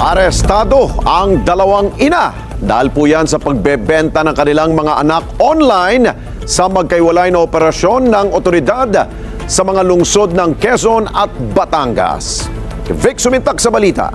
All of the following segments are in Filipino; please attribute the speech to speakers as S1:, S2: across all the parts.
S1: Arestado ang dalawang ina dahil po yan sa pagbebenta ng kanilang mga anak online sa magkaiwalay na operasyon ng otoridad sa mga lungsod ng Quezon at Batangas. Vic Sumintak sa balita.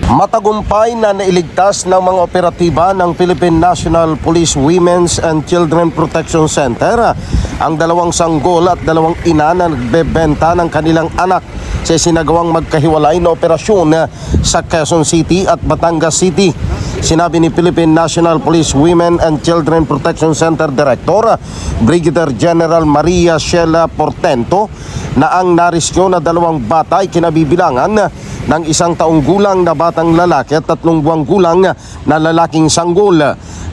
S2: Matagumpay na nailigtas ng mga operatiba ng Philippine National Police Women's and Children Protection Center ang dalawang sanggol at dalawang ina na nagbebenta ng kanilang anak sa sinagawang magkahiwalay na operasyon sa Quezon City at Batangas City. Sinabi ni Philippine National Police Women and Children Protection Center Director Brigadier General Maria Sheila Portento na ang narescue na dalawang bata ay kinabibilangan ng 1 taong gulang na batang lalaki at 3 buwang gulang na lalaking sanggol.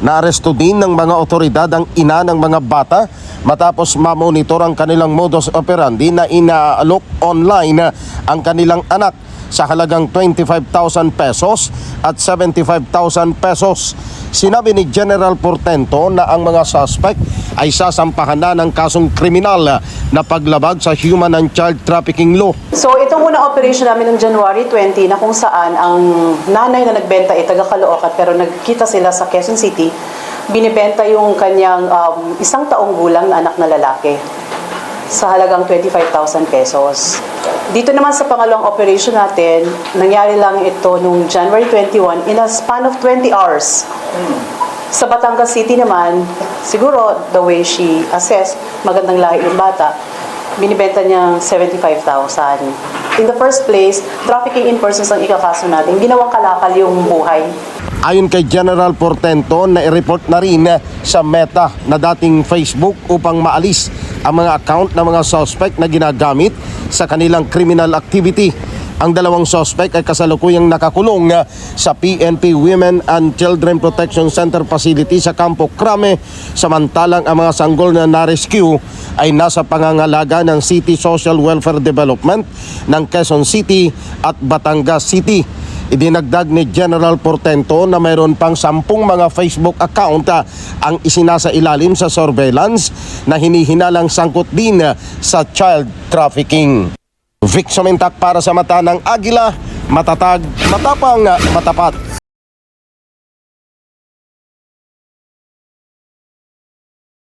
S2: Naaresto din ng mga otoridad ang ina ng mga bata matapos mamonitor ang kanilang modus operandi na inaalok online ang kanilang anak sa halagang 25,000 pesos at 75,000 pesos. Sinabi ni General Portento na ang mga suspect ay sasampahan na ng kasong kriminal na paglabag sa human and child trafficking law.
S3: So itong unang operation namin ng January 20 na kung saan ang nanay na nagbenta ay taga Caloocan pero nagkita sila sa Quezon City, binibenta yung kanyang 1 taong gulang na anak na lalaki sa halagang 25,000 pesos. Dito naman sa pangalawang operation natin, nangyari lang ito nung January 21 in a span of 20 hours. Sa Batangas City naman, siguro the way she assessed, magandang lahi yung bata, binibenta niyang 75,000. In the first place, trafficking in persons ang ikakaso natin. Ginawang kalakal yung buhay.
S2: Ayon kay General Portento, na-report na rin sa Meta na dating Facebook upang maalis ang mga account ng mga suspect na ginagamit sa kanilang criminal activity. Ang dalawang suspect ay kasalukuyang nakakulong sa PNP Women and Children Protection Center facility sa Campo Crame, samantalang ang mga sanggol na na-rescue ay nasa pangangalaga ng City Social Welfare Development ng Quezon City at Batangas City. Idinagdag ni General Portento na mayroon pang 10 mga Facebook account ang isinasa ilalim sa surveillance na hinihinalang sangkot din sa child trafficking. Vic Sumintak para sa Mata ng Agila, matatag, matapang, matapat.